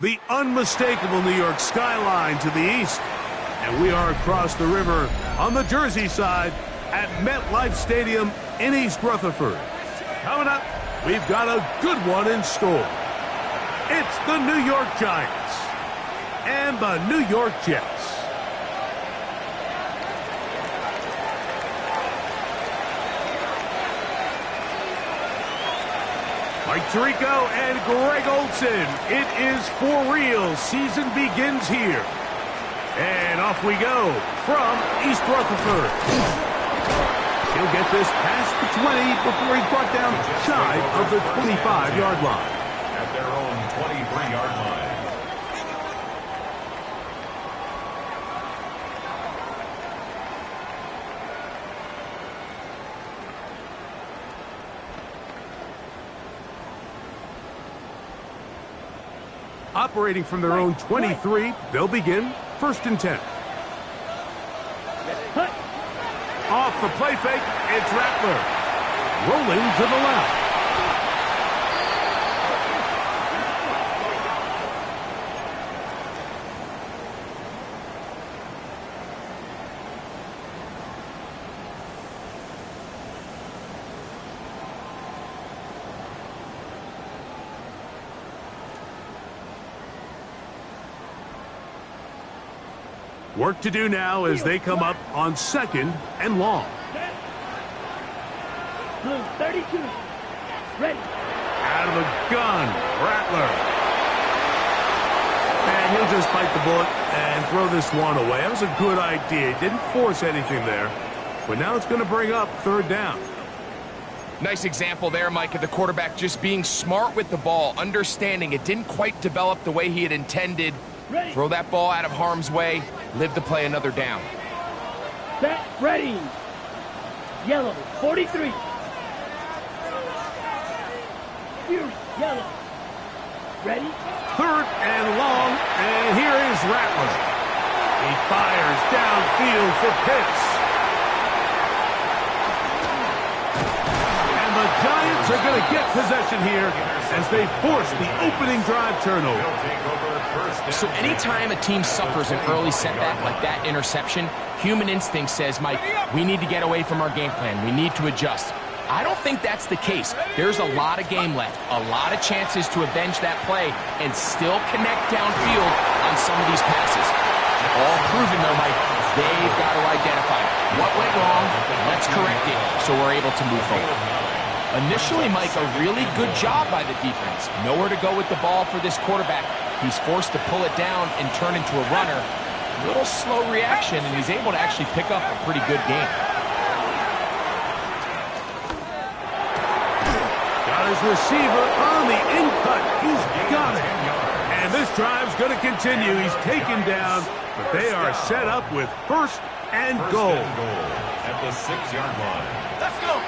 the unmistakable New York skyline to the east. And we are across the river on the Jersey side at MetLife Stadium in East Rutherford. Coming up, we've got a good one in store. It's the New York Giants and the New York Jets. Mike Tirico and Greg Olson. It is for real. Season begins here. And off we go from East Rutherford. He'll get this past the 20 before he's brought down shy of the 25-yard line. At their own 23-yard line. Operating from their own 23, they'll begin 1st and 10. Off the play fake, it's Rattler. Rolling to the left. Work to do now as they come up on 2nd and long. Blue 32. Ready. Out of the gun, Rattler. And he'll just bite the bullet and throw this one away. That was a good idea. Didn't force anything there. But now it's going to bring up 3rd down. Nice example there, Mike, of the quarterback just being smart with the ball, understanding it didn't quite develop the way he had intended. Ready. Throw that ball out of harm's way, live to play another down. Set. Ready. Yellow 43. Fierce yellow. Ready. 3rd and long, and here is Rattler. He fires downfield for Pitts. And the Giants are going to get possession here as they force the opening drive turnover. So anytime a team suffers an early setback like that interception, human instinct says, Mike, we need to get away from our game plan. We need to adjust. I don't think that's the case. There's a lot of game left, a lot of chances to avenge that play and still connect downfield on some of these passes. All proven, though, Mike, they've got to identify what went wrong, let's correct it so we're able to move forward. Initially, Mike, a really good job by the defense. Nowhere to go with the ball for this quarterback. He's forced to pull it down and turn into a runner. A little slow reaction, and he's able to actually pick up a pretty good game. Got his receiver on the in-cut. He's got it. And this drive's going to continue. He's taken down, but they are set up with 1st and goal. At the 6-yard line. Let's go.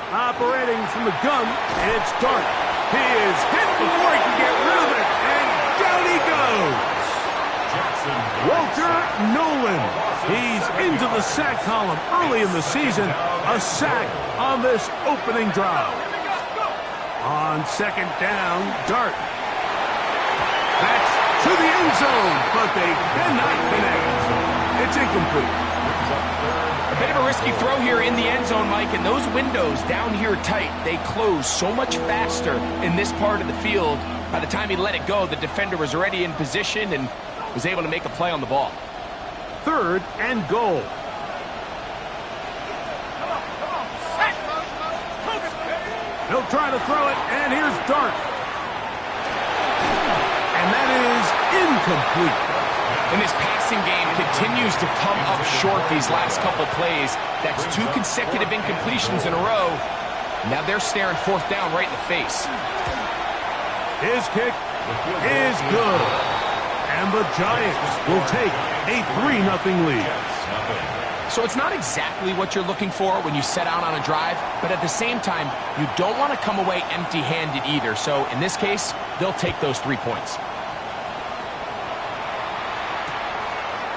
Operating from the gun, it's Dart. He is hit before he can get rid of it, and down he goes. Walter Nolan. He's into the sack column early in the season. A sack on this opening drive. On 2nd down, Dart. That's to the end zone, but they cannot connect. It's incomplete. A bit of a risky throw here in the end zone, Mike, and those windows down here tight, they close so much faster in this part of the field. By the time he let it go, the defender was already in position and was able to make a play on the ball. 3rd and goal. He'll try to throw it, and here's Dart. And that is incomplete. And this passing game continues to come up short these last couple plays. That's 2 consecutive incompletions in a row. Now they're staring 4th down right in the face. His kick is good. And the Giants will take a 3-0 lead. So it's not exactly what you're looking for when you set out on a drive, but at the same time, you don't want to come away empty-handed either. So in this case, they'll take those 3 points.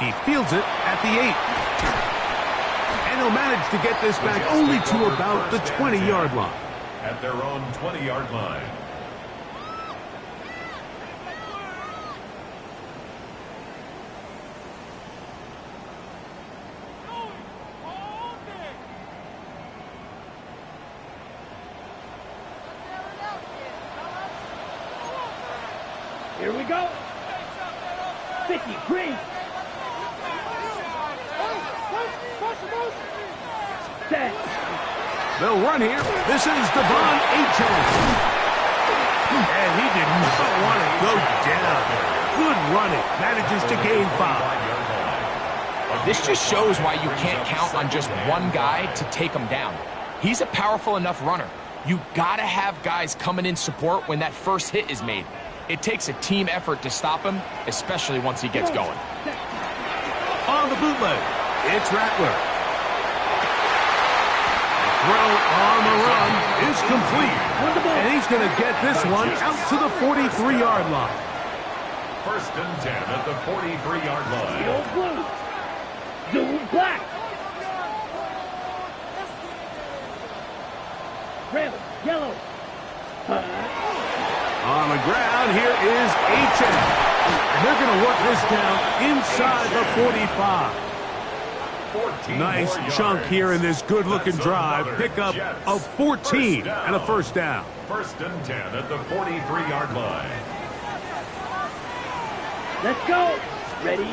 He fields it at the 8. And he'll manage to get this back only to about the 20-yard line. At their own 20-yard line. Here we go. 53. Set. They'll run here. This is Devon Achane. And he did not want to go down. Good running. Manages to gain 5. This just shows why you can't count on just one guy to take him down. He's a powerful enough runner. You gotta have guys coming in support when that first hit is made. It takes a team effort to stop him, especially once he gets going. On the bootleg, it's Rattler. Throw on the run is complete. And he's going to get this one out to the 43-yard line. 1st and 10 at the 43-yard line. Go blue. Zoom black. Red, yellow. On the ground, here is Achane. And they're going to work this down inside the 45. Nice chunk here in this good-looking drive. Pickup of 14 and a first down. 1st and 10 at the 43-yard line. Let's go. Ready?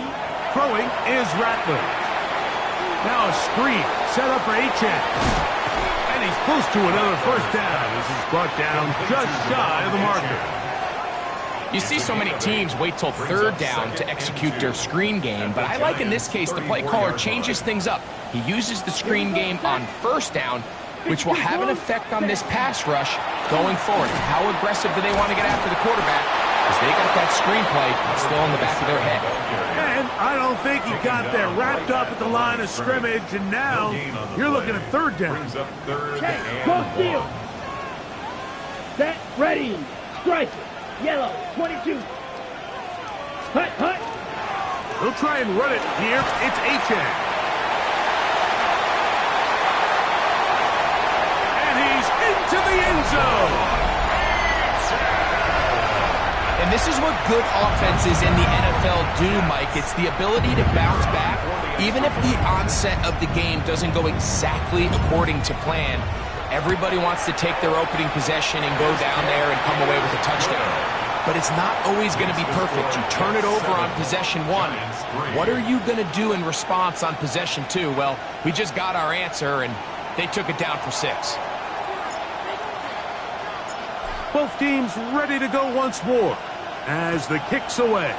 Throwing is Rattler. Now a screen set up for Achane. And he's close to another first down. This is brought down just shy of the marker. You see so many teams wait till 3rd down to execute their screen game, but I like in this case the play caller changes things up. He uses the screen game on 1st down, which will have an effect on this pass rush going forward. How aggressive do they want to get after the quarterback? Because they got that screenplay still in the back of their head. And I don't think he got there wrapped up at the line of scrimmage, and now you're looking at 3rd down. Okay, go steal. Set, ready. Strike it. Yellow, 22. Hut, hut. They'll try and run it here. It's Achane. And he's into the end zone. And this is what good offenses in the NFL do, Mike. It's the ability to bounce back, even if the onset of the game doesn't go exactly according to plan. Everybody wants to take their opening possession and go down there and come away with a touchdown. But it's not always going to be perfect. You turn it over on possession 1. What are you going to do in response on possession 2? Well, we just got our answer, and they took it down for 6. Both teams ready to go once more as the kick's away.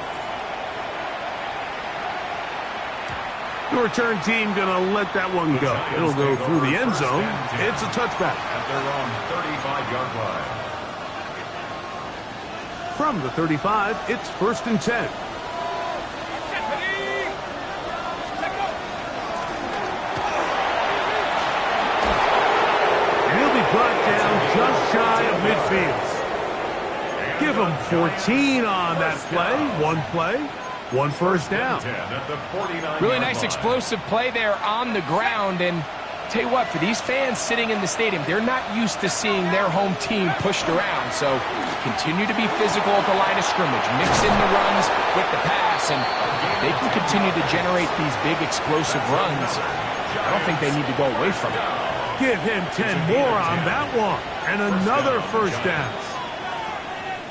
The return team going to let that one go. It'll go through the end zone. It's a touchback. At their own 35-yard line. From the 35, it's 1st and 10. And he'll be brought down just shy of midfield. Give him 14 on that play. One first down. Really nice explosive play there on the ground. And tell you what, for these fans sitting in the stadium, they're not used to seeing their home team pushed around. So continue to be physical at the line of scrimmage. Mix in the runs with the pass, and they can continue to generate these big explosive runs. I don't think they need to go away from it. Give him 10 more on that one. And another first down.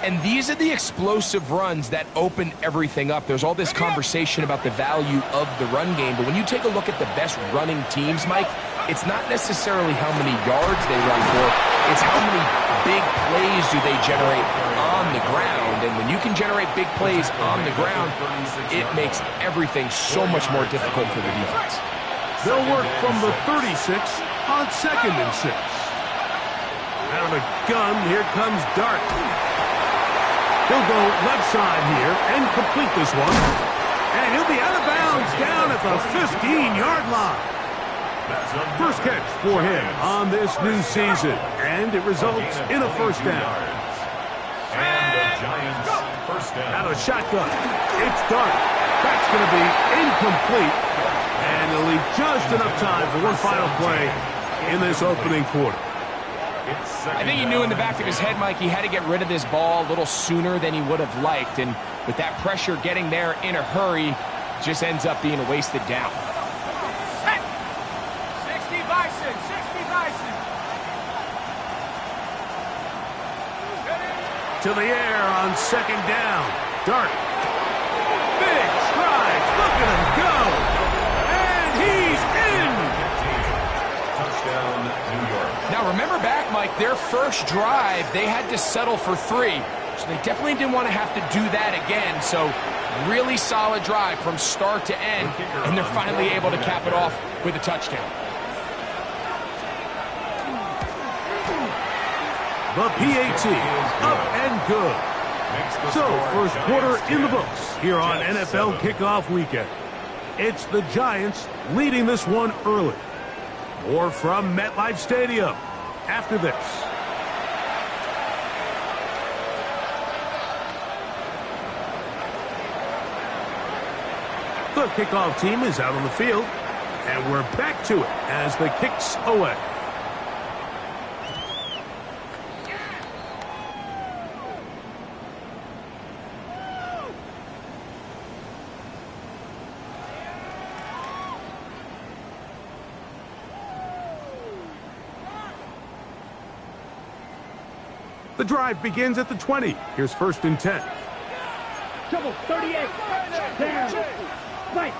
And these are the explosive runs that open everything up. There's all this conversation about the value of the run game, but when you take a look at the best running teams, Mike, it's not necessarily how many yards they run for, it's how many big plays do they generate on the ground. And when you can generate big plays on the ground, it makes everything so much more difficult for the defense. They'll work from the 36 on 2nd and 6. Out of the gun, here comes Dart. He'll go left side here and complete this one. And he'll be out of bounds down at the 15-yard line. First catch for him on this new season. And it results in a first down. And the Giants first down. Out of shotgun. It's Dart. That's going to be incomplete. And it'll leave just enough time for one final play in this opening quarter. I think he knew in the back of his head, Mike, he had to get rid of this ball a little sooner than he would have liked. And with that pressure getting there in a hurry, just ends up being a wasted down. 60 Bison, 60 Bison. To the air on 2nd down. start. Big strides. Look at him go. And he's in. Touchdown, New York. Now, remember back, Mike, their first drive, they had to settle for 3. So they definitely didn't want to have to do that again. So really solid drive from start to end, and they're finally able to cap it off with a touchdown. The PAT up and good. So, first quarter in the books here on NFL Kickoff Weekend. It's the Giants leading this one early. More from MetLife Stadium after this. The kickoff team is out on the field, and we're back to it as the kick's away. The drive begins at the 20. Here's 1st and 10. Trouble, 38. Down. Right,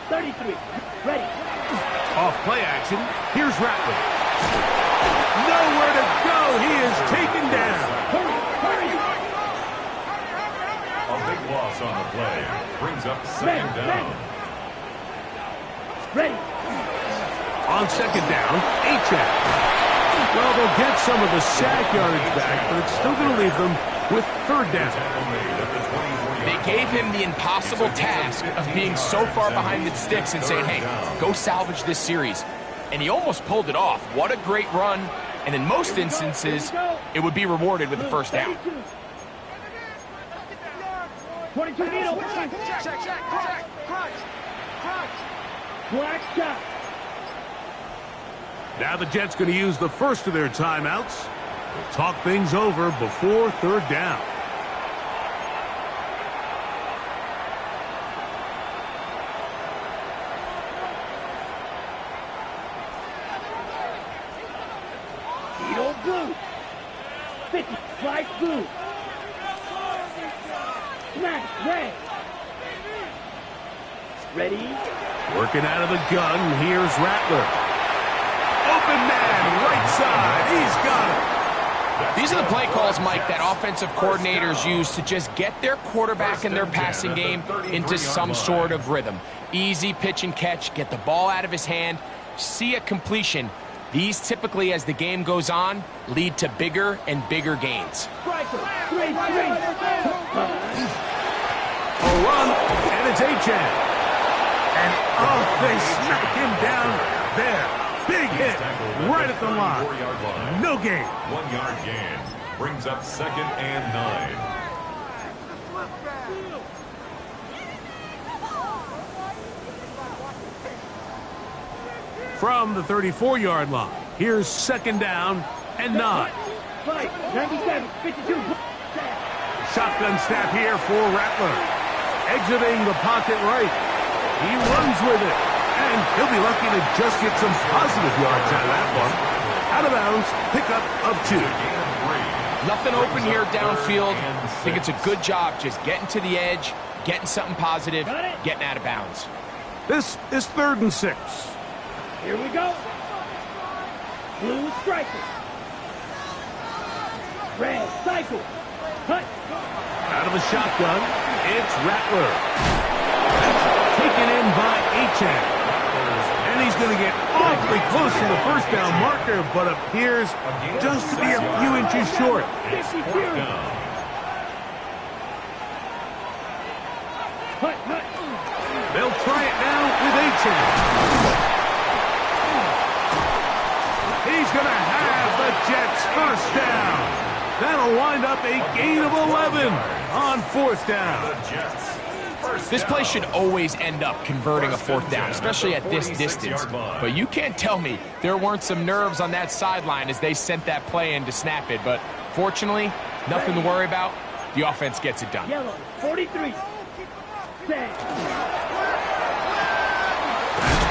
33. Ready. Off play action. Here's Rattler. Nowhere to go. He is taken down. Hurry. A big loss on the play. Brings up 2nd down. Ready. On 2nd down, Achane. Well, they'll get some of the sack yardage back, but it's still going to leave them with 3rd down. They gave him the impossible task of being so far behind the sticks and saying, hey, go salvage this series. And he almost pulled it off. What a great run. And in most instances, it would be rewarded with the 1st down. 22 needle. Black shot. Now the Jets going to use the first of their timeouts. We'll talk things over before 3rd down. Needle blue. 50. Flag blue. Smack red. Ready. Working out of the gun, here's Rattler. Open man, right side, he's got it. These are the play calls, Mike, that offensive coordinators use to just get their quarterback and their passing game into some sort of rhythm. Easy pitch and catch, get the ball out of his hand, see a completion. These typically, as the game goes on, lead to bigger and bigger gains. A run, and it's Achane. And oh, they smack him down there. Big hit, right at the line. No gain. 1 yard gain. Brings up 2nd and 9. From the 34-yard line, here's 2nd down and 9. 97, 52. Shotgun snap here for Rattler. Exiting the pocket right. He runs with it. And he'll be lucky to just get some positive yards out of that one. Out of bounds, pickup of 2. Nothing open here downfield. I think it's a good job just getting to the edge, getting something positive, getting out of bounds. This is 3rd and 6. Here we go. Blue striker. Red cycle. Cut. Out of the shotgun, it's Rattler. Taken in by Achane. And he's going to get awfully close to the 1st down marker, but appears just to be a few inches short. They'll try it now with Achane. He's going to have the Jets' 1st down. That'll wind up a gain of 11 on 4th down. This play should always end up converting a 4th down, especially at this distance. But you can't tell me there weren't some nerves on that sideline as they sent that play in to snap it. But fortunately, nothing to worry about. The offense gets it done. Yellow, 43.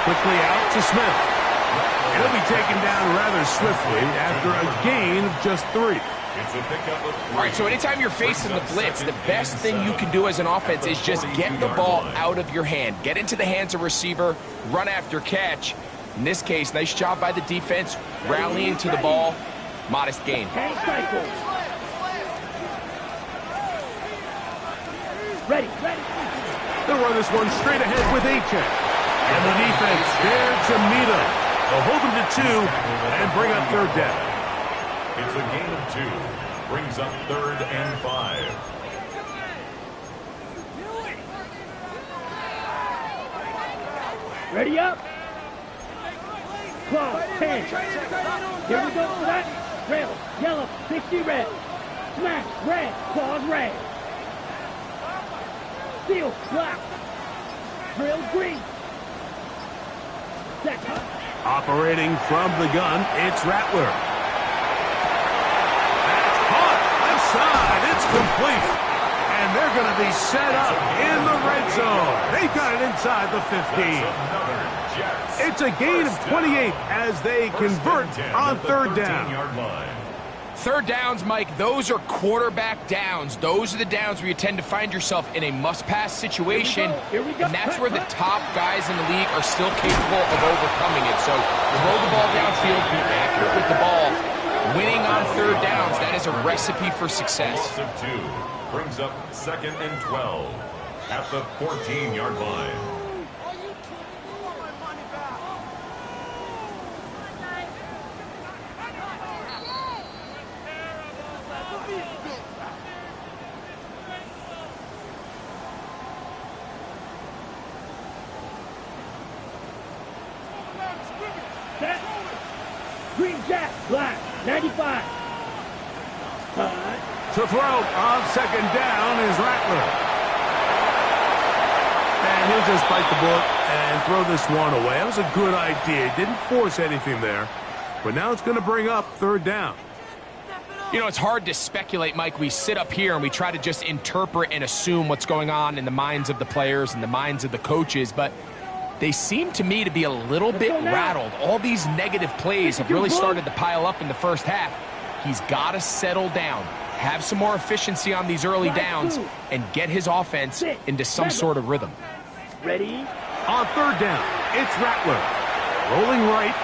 Quickly out to Smith. And he'll be taken down rather swiftly after a gain of just 3. It's a pickup of 3. All right, so anytime you're facing the blitz, the best thing you can do as an offense is just get the ball out of your hand. Get into the hands of receiver, run after catch. In this case, nice job by the defense, rallying to the ball. Modest gain. Ready. They'll run this one straight ahead with A-check. And the defense there to meet him. They'll hold him to 2 and bring up 3rd down. It's a gain of 2. Brings up 3rd and 5. Ready up. Claw, 10. Here we go for that. Rail, yellow, 60 red. Smash, red, claws red. Seal, black. Drill, green. Set. Operating from the gun, it's Rattler. That's caught. Left side. It's complete. And they're going to be set up in the red zone. They got it inside the 15. It's a gain of 28 as they convert on 3rd down. 3rd downs, Mike, those are quarterback downs. Those are the downs where you tend to find yourself in a must-pass situation, and that's where the top guys in the league are still capable of overcoming it. So throw the ball downfield, be accurate with the ball. Winning on 3rd downs, that is a recipe for success. Loss of 2 brings up 2nd and 12 at the 14-yard line. Set. Green jack, black, 95. To throw on 2nd down is Rattler. And he'll just bite the bullet and throw this one away. That was a good idea. Didn't force anything there. But now it's going to bring up 3rd down. You know, it's hard to speculate, Mike. We sit up here and we try to just interpret and assume what's going on in the minds of the players and the minds of the coaches, but they seem to me to be a little bit rattled. All these negative plays have really started to pile up in the first half. He's got to settle down, have some more efficiency on these early downs, and get his offense into some sort of rhythm. Ready? On 3rd down, it's Rattler. Rolling right.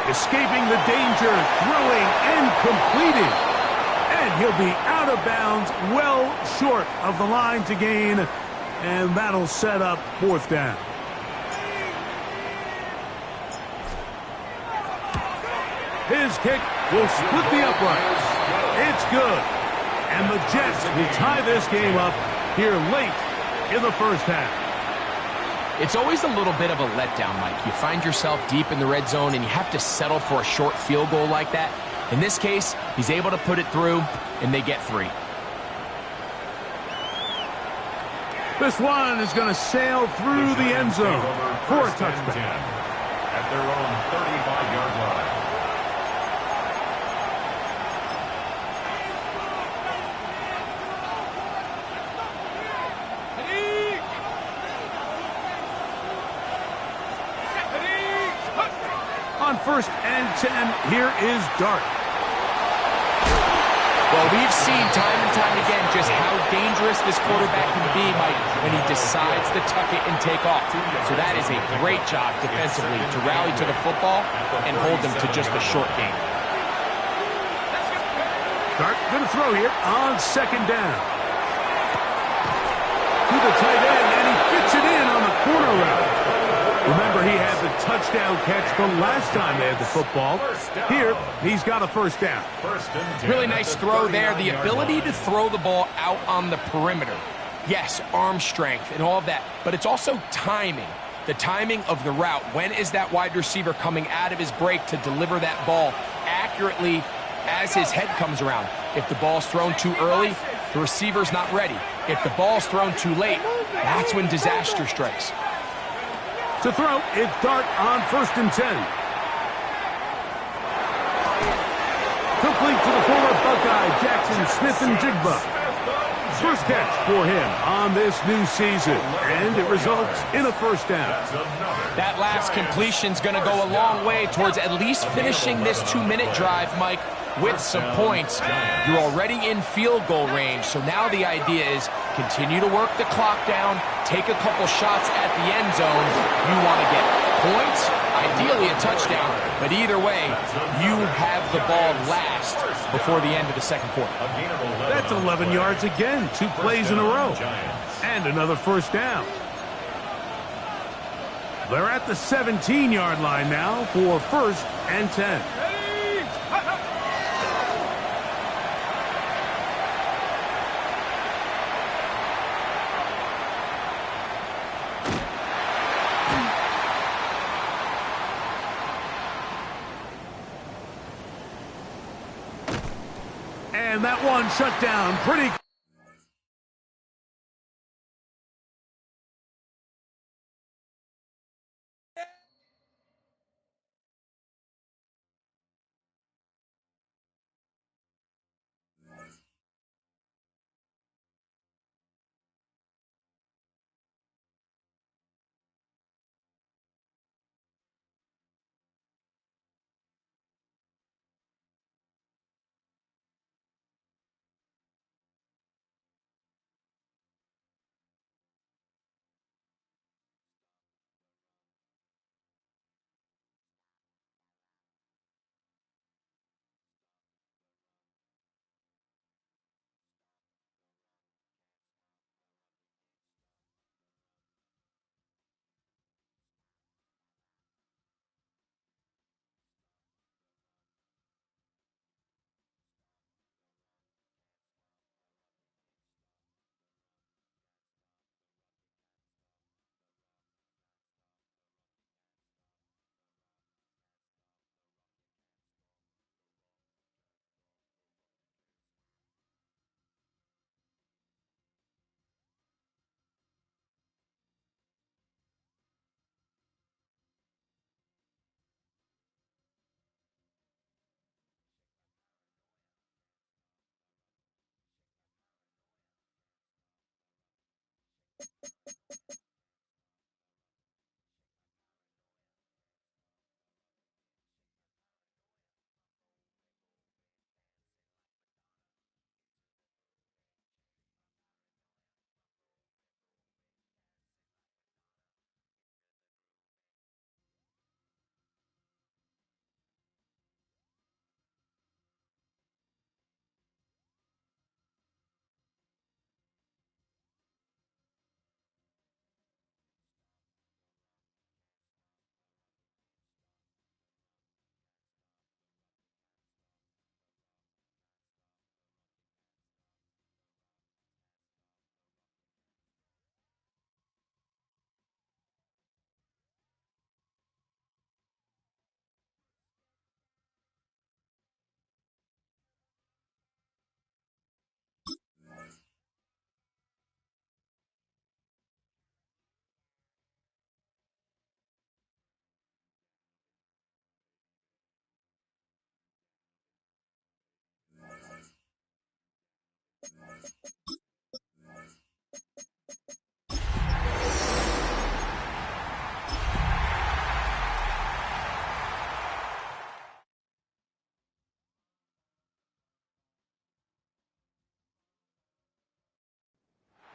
Escaping the danger, throwing and completing. And he'll be out of bounds, well short of the line to gain. And that'll set up 4th down. His kick will split the uprights. It's good. And the Jets will tie this game up here late in the first half. It's always a little bit of a letdown, Mike. You find yourself deep in the red zone and you have to settle for a short field goal like that. In this case, he's able to put it through, and they get 3. This one is going to sail through the end zone for a touchback. At their own 35-yard line. On 1st and 10, here is Dart. Well, we've seen time and time again just how dangerous this quarterback can be, Mike, when he decides to tuck it and take off. So that is a great job defensively to rally to the football and hold them to just a short game. Dart going to throw here on 2nd down. To the tight end, and he fits it in on the corner route. Remember, he had the touchdown catch the last time they had the football. Here, he's got a 1st down. Really nice throw there. The ability to throw the ball out on the perimeter. Yes, arm strength and all of that, but it's also timing. The timing of the route. When is that wide receiver coming out of his break to deliver that ball accurately as his head comes around? If the ball's thrown too early, the receiver's not ready. If the ball's thrown too late, that's when disaster strikes. To throw, it's Dart on 1st and 10. Complete to the former Buckeye, Jackson Smith and Jigba. First catch for him on this new season, and it results in a first down. That last completion's going to go a long way towards at least finishing this 2-minute drive, Mike, with some points. You're already in field goal range, so now the idea is continue to work the clock down, take a couple shots at the end zone. You want to get points, ideally a touchdown, but either way, you have the ball last before the end of the second quarter. That's 11 yards again, 2 plays in a row, and another first down. They're at the 17-yard line now for 1st and 10. And that one shut down pretty.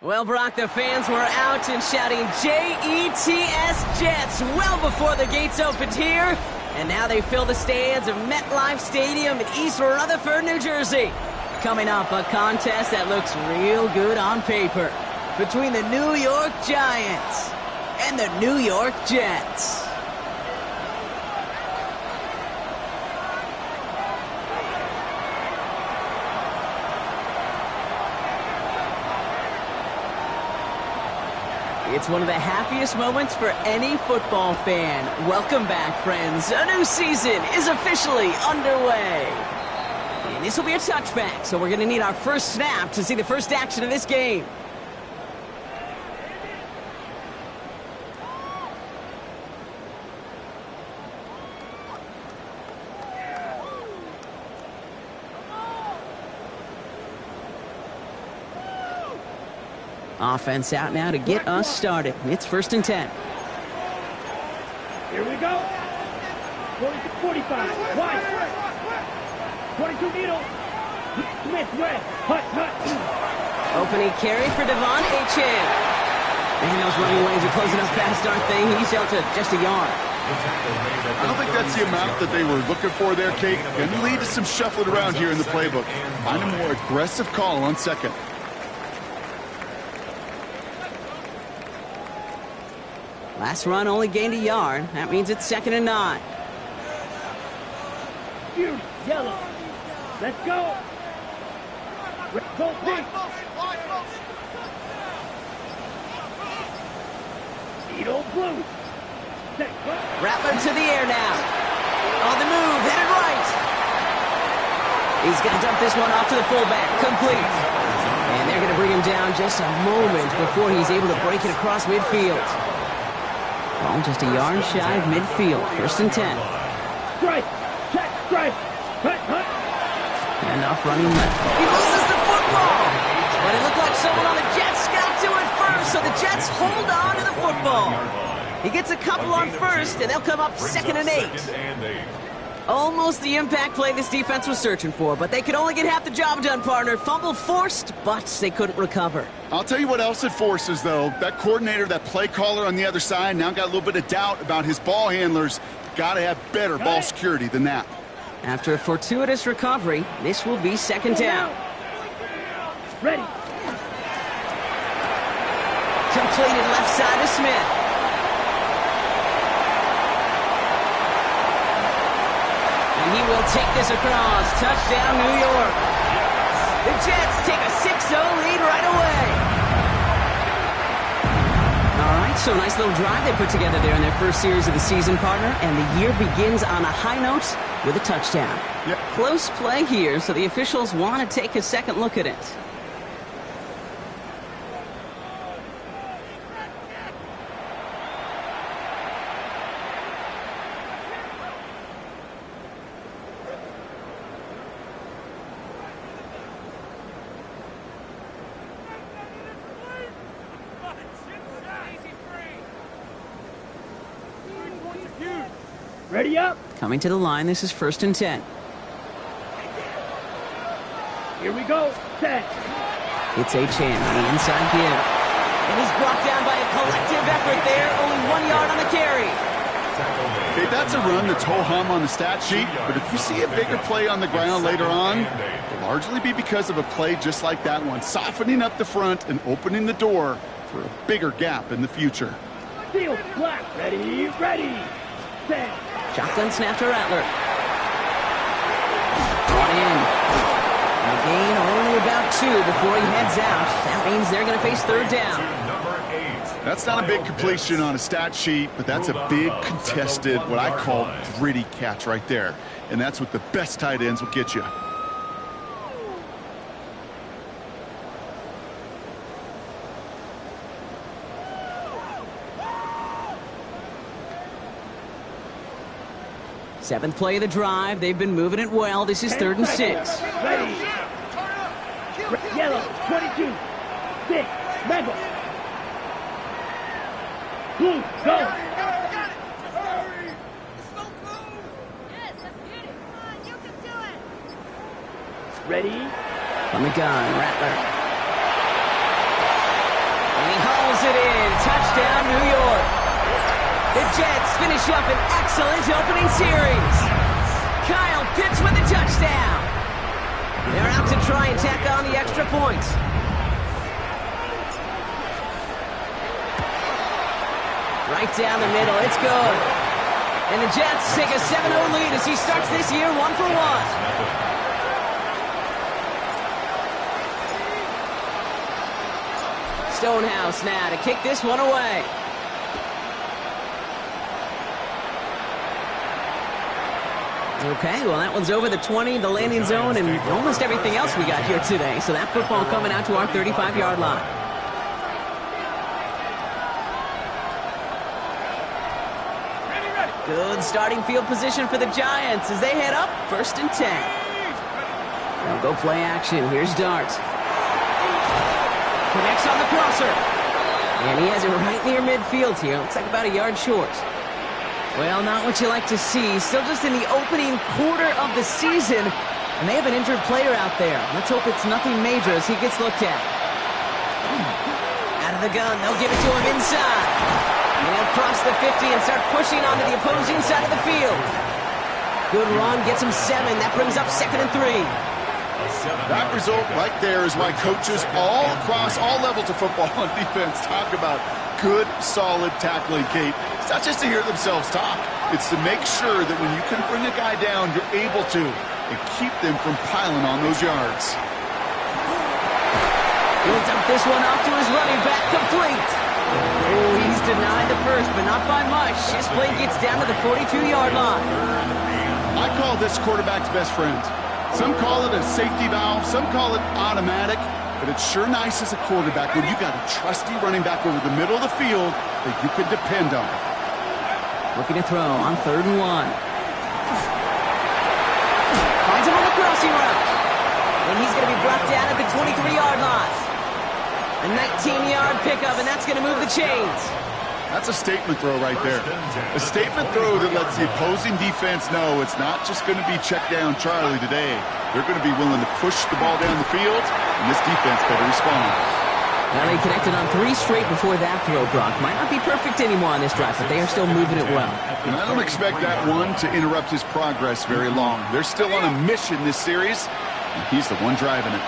Well, Brock, the fans were out and shouting J-E-T-S Jets well before the gates opened here. And now they fill the stands of MetLife Stadium in East Rutherford, New Jersey. Coming up, a contest that looks real good on paper between the New York Giants and the New York Jets. It's one of the happiest moments for any football fan. Welcome back, friends. A new season is officially underway. And this will be a touchback, so we're going to need our first snap to see the first action of this game. Offense out now to get us started. It's 1st and 10. Here we go. 45. Wide. 22 needle. Smith, red. Hut, hut. Opening carry for Devon Achane. Man, those running lanes are closing up fast, aren't they? He's out to just a yard. I don't think that's the amount that they were looking for there, Kate. And lead to some shuffling around here in the playbook. Find a more aggressive call on 2nd. Last run only gained a yard. That means it's 2nd and 9. Huge, yellow. Let's go. Go big. Edo blue. Rattler to the air now. On the move, headed right. He's going to dump this one off to the fullback. Complete. And they're going to bring him down just a moment before he's able to break it across midfield. Ball just a yard shy of midfield. 1st and 10. Strike. Check. Strike. Hut, hut. And off running left. He loses the football. But it looked like someone on the Jets got to it first, so the Jets hold on to the football. He gets a couple on 1st, and they'll come up 2nd and 8. Almost the impact play this defense was searching for, but they could only get half the job done, partner. Fumble forced, but they couldn't recover. I'll tell you what else it forces, though. That coordinator, that play caller on the other side, now got a little bit of doubt about his ball handlers. Got to have better ball security than that. After a fortuitous recovery, this will be 2nd down. Ready. Completed left side to Smith. And he will take this across. Touchdown, New York. The Jets take a 6-0 lead right away. All right, so nice little drive they put together there in their first series of the season, partner. And the year begins on a high note with a touchdown. Yep. Close play here, so the officials want to take a second look at it. Ready up. Coming to the line, this is 1st and 10. Here we go. Set. It's Achane on the inside give. And he's brought down by a collective effort there. Only 1 yard on the carry. Okay, that's a run that's ho-hum on the stat sheet, but if you see a bigger play on the ground later on, it'll largely be because of a play just like that one, softening up the front and opening the door for a bigger gap in the future. Field flat. Ready. Ready. Set. Shotgun snap to Rattler. Brought in. And a gain only about 2 before he heads out. That means they're going to face 3rd down. That's not a big completion on a stat sheet, but that's a big contested, what I call gritty catch right there. And that's what the best tight ends will get you. Seventh play of the drive. They've been moving it well. This is 3rd and 6. Ready. Yellow. 22. 6. Rebel. Blue. Go. Ready. On the gun, Rattler. And he hauls it in. Touchdown, New York. The Jets finish up an excellent opening series. Kyle Pitts with a touchdown. They're out to try and tack on the extra point. Right down the middle, it's good. And the Jets take a 7-0 lead as he starts this year 1 for 1. Stonehouse now to kick this one away. Okay, well, that one's over the 20, the landing zone, and almost everything else we got here today. So that football coming out to our 35-yard line. Good starting field position for the Giants as they head up 1st and 10. They'll go play action. Here's Dart. Connects on the crosser. And he has it right near midfield here. Looks like about a yard short. Well, not what you like to see. Still just in the opening quarter of the season. And they have an injured player out there. Let's hope it's nothing major as he gets looked at. Out of the gun. They'll give it to him inside. And he'll cross the 50 and start pushing onto the opposing side of the field. Good run. Gets him 7. That brings up 2nd and 3. That result right there is why coaches all across all levels of football on defense talk about good, solid tackling, Kate. It's not just to hear themselves talk. It's to make sure that when you can bring a guy down, you're able to, and keep them from piling on those yards. He'll dump this one off to his running back, complete. Oh, he's denied the first, but not by much. His play gets down to the 42-yard line. I call this quarterback's best friend. Some call it a safety valve, some call it automatic, but it's sure nice as a quarterback when you got a trusty running back over the middle of the field that you can depend on. Looking to throw on 3rd and 1. Finds him on the crossing route. And he's going to be brought down at the 23-yard line. A 19-yard pickup, and that's going to move the chains. That's a statement throw right there. A statement throw that lets the opposing defense know it's not just going to be check down Charlie today. They're going to be willing to push the ball down the field, and this defense better respond. Now they connected on 3 straight before that throw, Brock. Might not be perfect anymore on this drive, but they are still moving it well. And I don't expect that one to interrupt his progress very long. They're still on a mission this series, and he's the one driving it.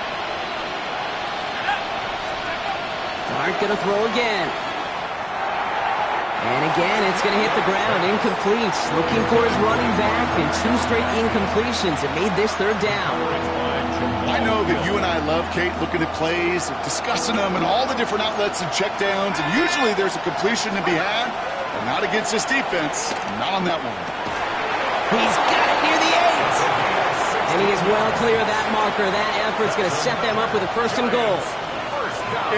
Dart going to throw again. And again, it's going to hit the ground. Incomplete. Looking for his running back, and 2 straight incompletions. It made this 3rd down. I know that you and I love, Kate, looking at plays, discussing them, and all the different outlets and checkdowns, and usually there's a completion to be had, but not against this defense. Not on that one. He's got it near the 8. And he is well clear of that marker. That effort's going to set them up with a 1st and goal.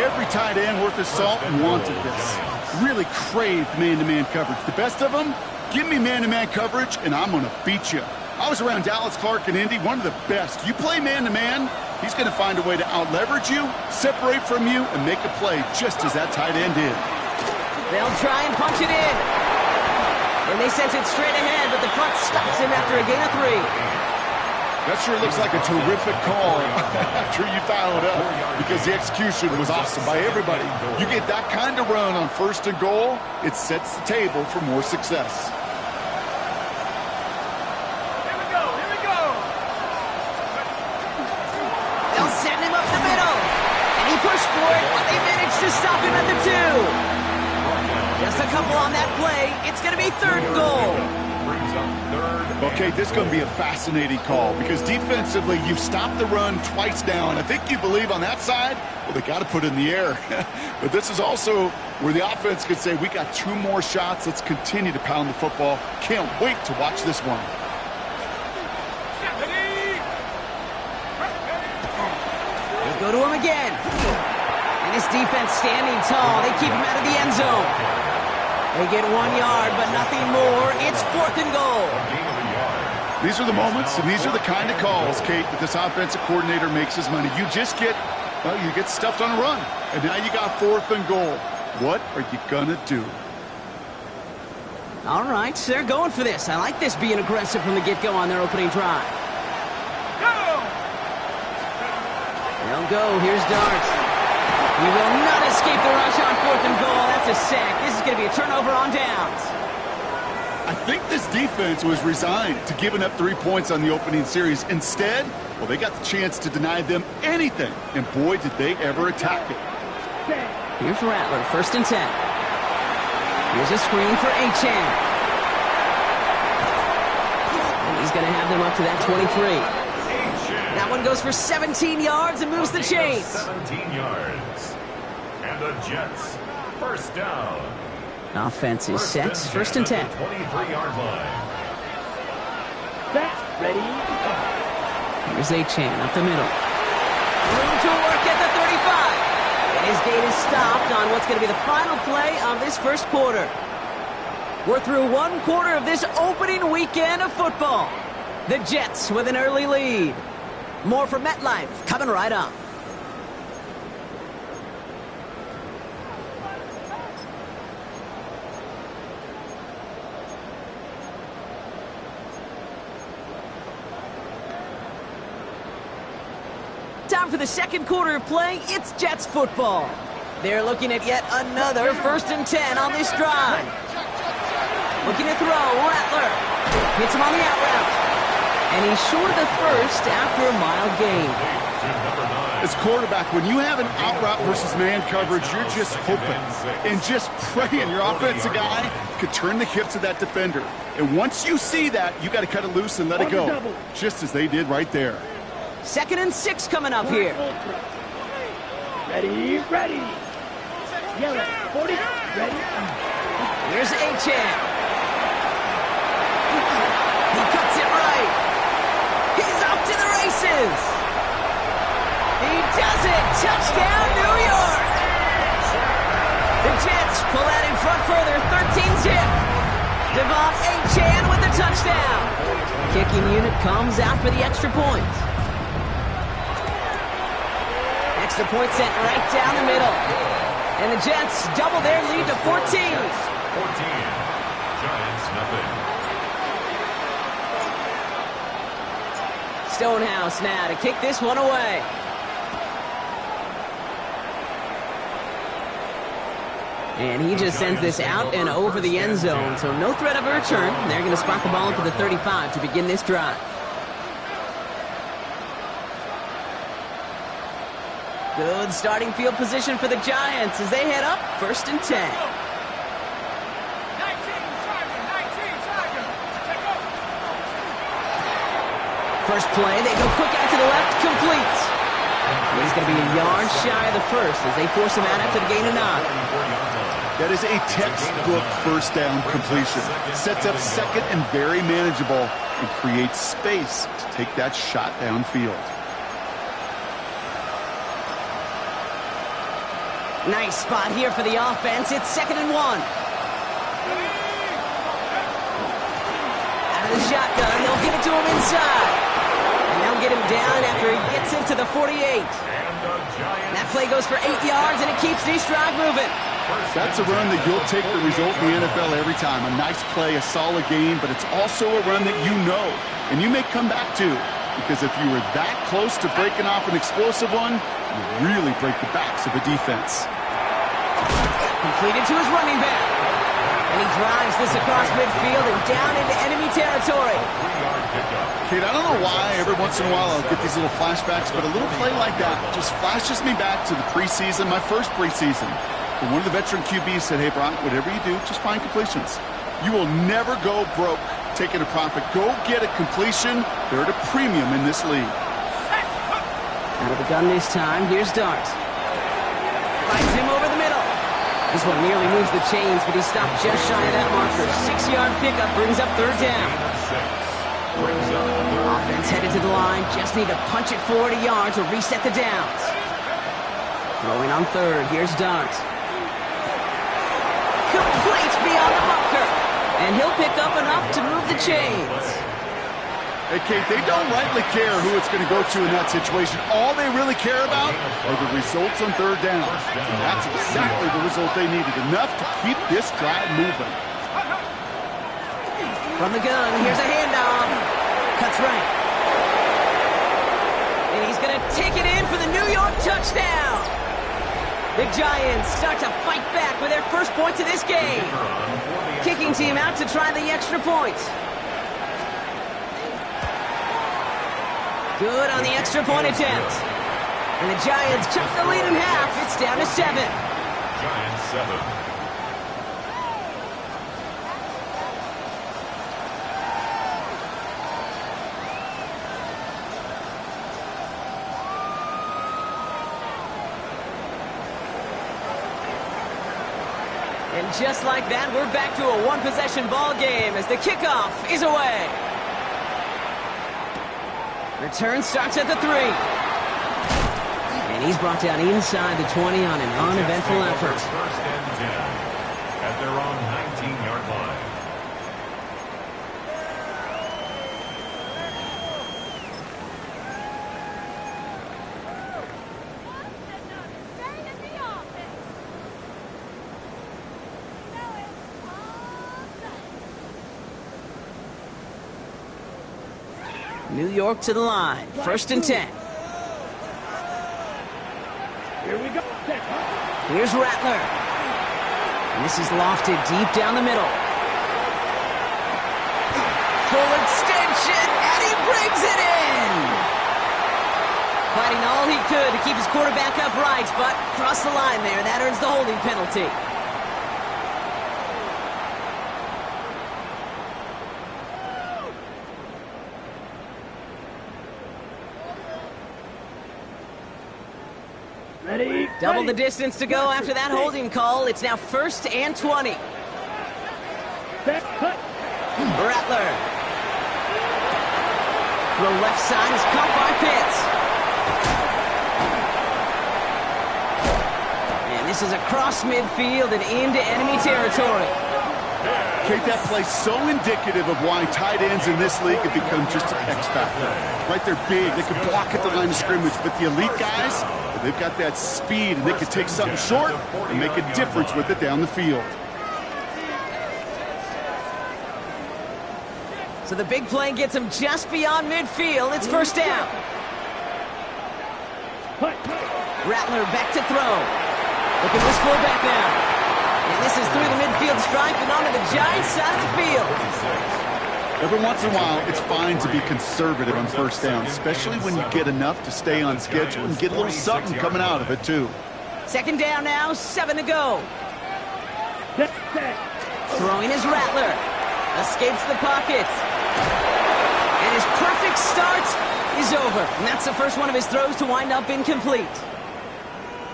Every tight end worth his salt wanted this. Really craved man-to-man coverage. The best of them, give me man-to-man coverage, and I'm going to beat you. I was around Dallas Clark and Indy, one of the best. You play man-to-man, he's going to find a way to out-leverage you, separate from you, and make a play just as that tight end did. They'll try and punch it in. And they sent it straight ahead, but the front stops him after a gain of 3. That sure looks like a terrific call after you dial it up, because the execution was awesome by everybody. You get that kind of run on 1st and goal, it sets the table for more success. Here we go. They'll send him up the middle. And he pushed for it, but they managed to stop him at the 2. Just a couple on that play. It's going to be 3rd and goal. Okay, this is going to be a fascinating call because defensively, you've stopped the run twice now, and I think you believe on that side, well, they got to put it in the air. But this is also where the offense could say, we got 2 more shots. Let's continue to pound the football. Can't wait to watch this one. They go to him again. And his defense standing tall. They keep him out of the end zone. They get 1 yard, but nothing more. It's 4th and goal. These are the moments, and these are the kind of calls, Kate, that this offensive coordinator makes his money. You just get, well, you get stuffed on a run, and now you got 4th and goal. What are you going to do? All right, they're going for this. I like this being aggressive from the get-go on their opening drive. They'll go. Here's Dart. He will not escape the rush on 4th and goal. That's a sack. This is going to be a turnover on downs. I think this defense was resigned to giving up 3 points on the opening series. Instead, well, they got the chance to deny them anything, and boy, did they ever attack it. Here's Rattler, 1st and 10. Here's a screen for Achane. And he's going to have them up to that 23. That one goes for 17 yards and moves the chains. 17 yards. And the Jets, 1st down. Offense is set, 1st and 10. 23-yard line. Set, ready, go. Here's Achane up the middle. Room to work at the 35. And his gain is stopped on what's going to be the final play of this 1st quarter. We're through 1 quarter of this opening weekend of football. The Jets with an early lead. More from MetLife coming right up. time for the second quarter of play. It's Jets football. They're looking at yet another 1st and 10 on this drive. Looking to throw, Rattler. Hits him on the out route. And he's short of the first after a mild gain. As quarterback, when you have an out route versus man coverage, you're just hoping and just praying your offensive guy could turn the hips of that defender. And once you see that, you got to cut it loose and let it go, just as they did right there. 2nd and 6 coming up here. Ready, ready. Yellow, 40, ready. Here's Achan. He cuts it right. He's off to the races. He does it! Touchdown, New York! The Jets pull out in front further, 13-zip. Devon Achan with the touchdown. Kicking unit comes out for the extra point. Extra point sent right down the middle. And the Jets double their lead to 14. 14. Giants, nothing. Stonehouse now to kick this one away. And he just sends this out and over the end zone, so no threat of a return. They're going to spot the ball into the 35 to begin this drive. Good starting field position for the Giants as they head up 1st and 10. First play, they go quick out to the left, complete. He's going to be a yard shy of the first as they force him out after the gain of 9. That is a textbook first down completion. Sets up second and very manageable and creates space to take that shot downfield. Nice spot here for the offense. It's 2nd and 1. Out of the shotgun, they'll give it to him inside. And they'll get him down after he gets into the 48. That play goes for 8 yards, and it keeps this drive moving. That's a run that you'll take the result in the NFL every time. A nice play, a solid game, but it's also a run that you know and you may come back to, because if you were that close to breaking off an explosive one, you really break the backs of a defense. Completed to his running back. And he drives this across midfield and down into enemy territory. Kate, I don't know why every once in a while I'll get these little flashbacks, but a little play like that just flashes me back to the preseason, my first preseason. And one of the veteran QBs said, hey, Brock, whatever you do, just find completions. You will never go broke taking a profit. Go get a completion. They're at a premium in this league. Out of the gun this time. Here's Dart. Finds him over the middle. This one nearly moves the chains, but he stopped just shy of that marker. 6-yard pickup brings up 3rd down. Offense headed to the line. Just need to punch it 40 yards to reset the downs. Throwing on 3rd. Here's Dart. Complete beyond the bunker. And he'll pick up enough to move the chains. Hey, Kate, they don't rightly care who it's going to go to in that situation. All they really care about are the results on 3rd down. And that's exactly the result they needed. Enough to keep this drive moving. From the gun, here's a handoff. Cuts right. And he's going to take it in for the New York touchdown. The Giants start to fight back with their first points of this game. Kicking team out to try the extra point. Good on the extra point attempt. And the Giants cut the lead in half. It's down to 7. Giants 7. And just like that, we're back to a one-possession ball game as the kickoff is away. Return starts at the 3. And he's brought down inside the 20 on an uneventful effort. 1st and 10 at their own 19-yard line. New York to the line. 1st and 10. Here's Rattler. And this is lofted deep down the middle. Full extension, and he brings it in! Fighting all he could to keep his quarterback upright, but crossed the line there. That earns the holding penalty. Ready? Double the distance to go after that holding call. It's now 1st and 20. Set, cut. Rattler. The left side is caught by Pitts. And this is across midfield and into enemy territory. Kate, that play so indicative of why tight ends in this league have become just an X factor. Right, they're big, they can block at the line of scrimmage, but the elite guys, they've got that speed, and they can take something short and make a difference with it down the field. So the big play gets him just beyond midfield. It's 1st down. Rattler back to throw. Look at this fullback now. And this is through the midfield stripe and onto the Giants side of the field. Every once in a while, it's fine to be conservative on 1st down, especially when you get enough to stay on schedule and get a little something coming out of it, too. 2nd down now, 7 to go. Throwing is Rattler. Escapes the pocket. And his perfect start is over. And that's the first one of his throws to wind up incomplete.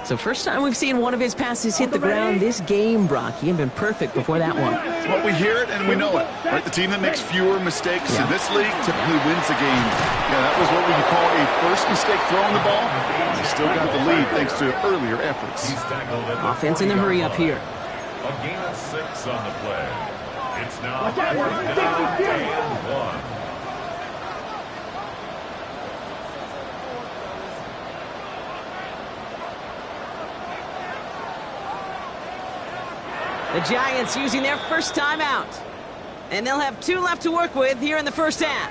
So first time we've seen one of his passes hit the ground this game, Brock. He had been perfect before that one. Well, we hear it and we know it. Right? The team that makes fewer mistakes in this league typically wins the game. Yeah, that was what we could call a first mistake throwing the ball. He still got the lead thanks to earlier efforts. Offense in the hurry up here. A gain of 6 on the play. It's now 4th down and 1. The Giants using their first timeout. And they'll have 2 left to work with here in the 1st half.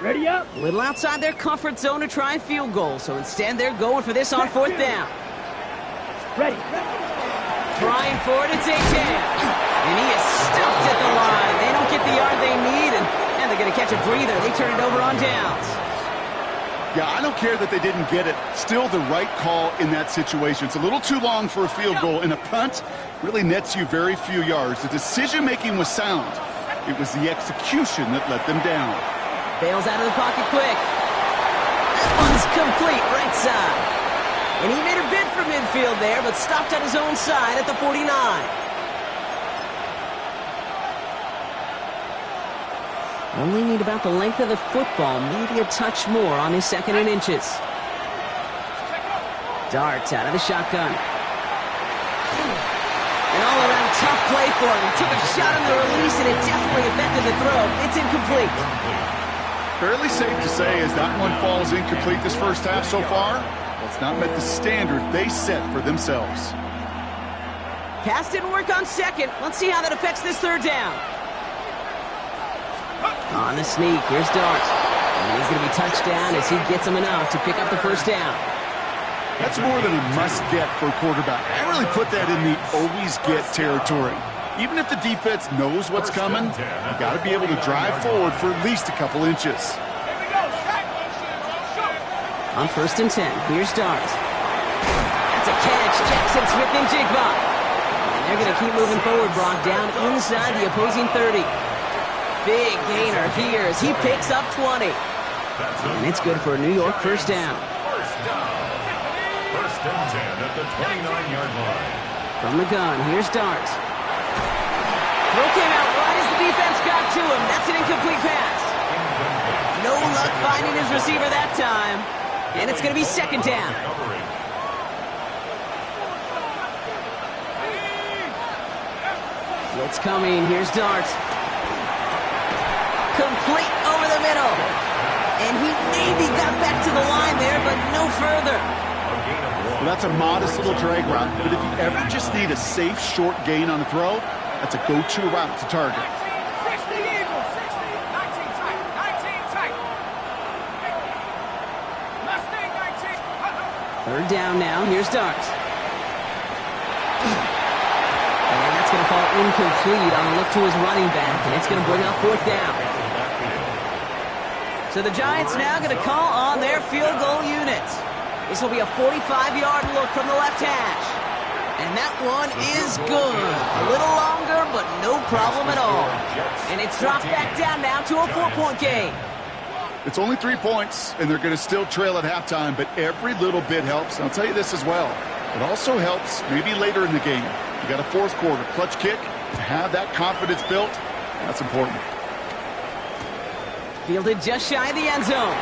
Ready up. A little outside their comfort zone to try and field goal, so instead they're going for this on 4th down. Ready. Trying for it, it's A-10. And he is stuffed at the line. They don't get the yard they need, and they're going to catch a breather. They turn it over on downs. Yeah, I don't care that they didn't get it. Still the right call in that situation. It's a little too long for a field goal, and a punt really nets you very few yards. The decision-making was sound. It was the execution that let them down. Bails out of the pocket quick. That one's complete, right side. And he made a bid for midfield there, but stopped on his own side at the 49. Only need about the length of the football, maybe a touch more on his 2nd and inches. Darts out of the shotgun. An all-around tough play for him. He took a shot on the release, and it definitely affected the throw. It's incomplete. Fairly safe to say as that one falls incomplete this 1st half so far, it's not met the standard they set for themselves. Pass didn't work on 2nd. Let's see how that affects this 3rd down. On the sneak, here's Dart. And he's going to be touched down as he gets him enough to pick up the 1st down. That's more than a must-get for a quarterback. I really put that in the always-get territory. Even if the defense knows what's coming, you got to be able to drive forward for at least a couple inches. On 1st and 10, here's Dart. That's a catch, Jackson Smith and Jigba. And they're going to keep moving forward, Brock, down inside the opposing 30. Big gainer here as he picks up 20. And it's good for a New York 1st down. 1st and 10 at the 29-yard line. From the gun, here's Dart. Throw came out right as the defense got to him. That's an incomplete pass. No luck finding his receiver that time. And it's going to be 2nd down. Blitz coming. Here's Dart. Complete over the middle. And he maybe got back to the line there, but no further. Well, that's a modest little drag route, but if you ever just need a safe, short gain on a throw, that's a go-to route to target. 60 Eagles, 60, 19 tight, 19 tight. Mustang 19. Third down now. Here's Dart. And that's going to fall incomplete on a look to his running back, and it's going to bring up fourth down. So the Giants now going to call on their field goal unit. This will be a 45-yard look from the left hash. And that one is good. A little longer, but no problem at all. And it's dropped back down now to a 4-point game. It's only 3 points, and they're going to still trail at halftime, but every little bit helps. And I'll tell you this as well. It also helps maybe later in the game. You got a fourth quarter clutch kick. To have that confidence built, that's important. Fielded just shy of the end zone.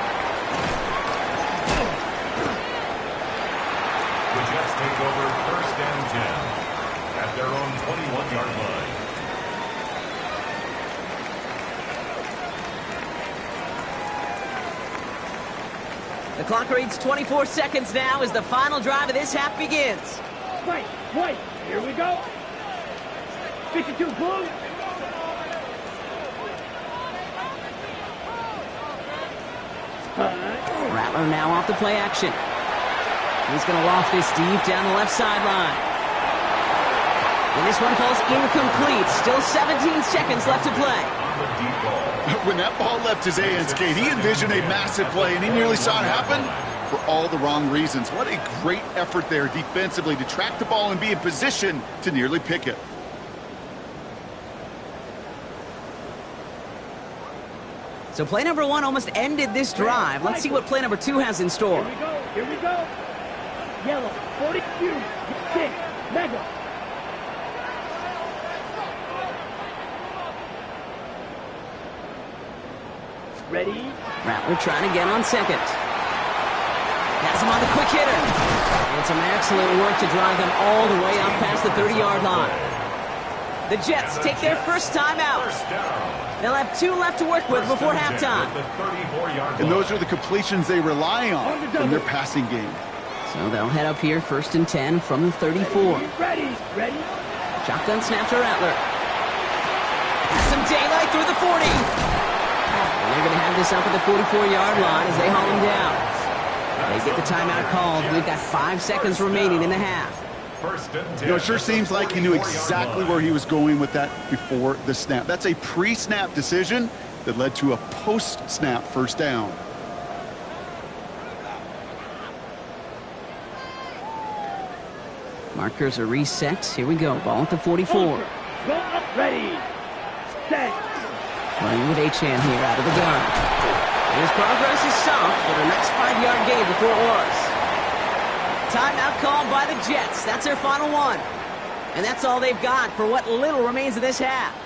The Jets take over first and 10 at their own 21-yard line. The clock reads 24 seconds now as the final drive of this half begins. Wait, here we go. 52 blue. Rattler now off the play action. He's going to loft this deep down the left sideline. And this one falls incomplete. Still 17 seconds left to play. When that ball left his hands, Kate, he envisioned a massive play, and he nearly saw it happen for all the wrong reasons. What a great effort there defensively to track the ball and be in position to nearly pick it. So play number 1 almost ended this drive. Let's see what play number 2 has in store. Here we go. Yellow, 42, 6, Mega. Ready? Rattler trying to get on second. Has him on the quick hitter. And some excellent work to drive them all the way up past the 30-yard line. The Jets take their first time out. They'll have 2 left to work with before halftime. And those are the completions they rely on in their passing game. So they'll head up here first and 10 from the 34. Ready? Shotgun snap to Rattler. Has some daylight through the 40. And they're going to have this up at the 44-yard line as they haul him down. They get the timeout called. We've got 5 seconds remaining in the half. You know, it sure seems like he knew exactly where he was going with that before the snap. That's a pre-snap decision that led to a post-snap first down. Markers are reset. Here we go. Ball at the 44. Go up, ready, set. Running with Achane here out of the gun. His progress is soft, but a nice 5-yard gain before it was. Timeout called by the Jets. That's their final one. And that's all they've got for what little remains of this half.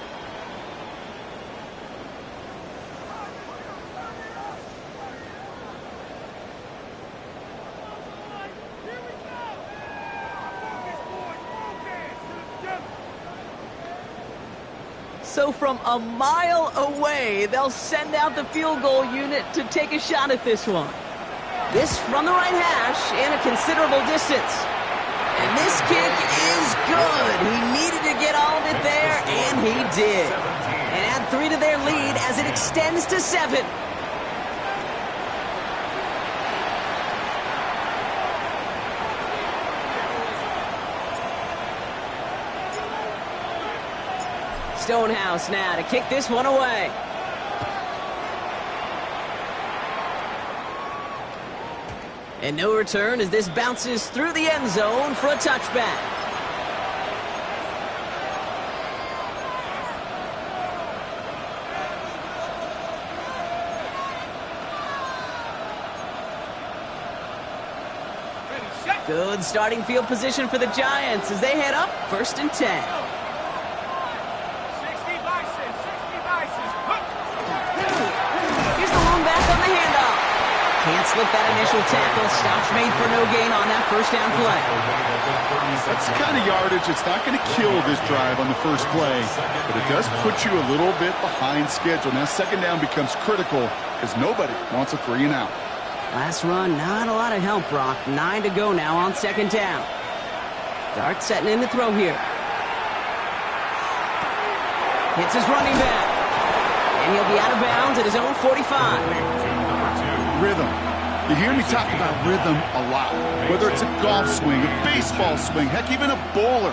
So from a mile away, they'll send out the field goal unit to take a shot at this one. This from the right hash and a considerable distance. And this kick is good. He needed to get all of it there, and he did. And add 3 to their lead as it extends to 7. Stonehouse now to kick this one away. And no return as this bounces through the end zone for a touchback. Good starting field position for the Giants as they head up first and 10. Can't slip that initial tackle. Stops made for no gain on that first down play. That's the kind of yardage it's not going to kill this drive on the first play, but it does put you a little bit behind schedule. Now second down becomes critical because nobody wants a 3 and out. Last run, not a lot of help, Brock. 9 to go now on second down. Dart setting in the throw here. Hits his running back. And he'll be out of bounds at his own 45. Rhythm. You hear me talk about rhythm a lot. Whether it's a golf swing, a baseball swing, heck, even a bowler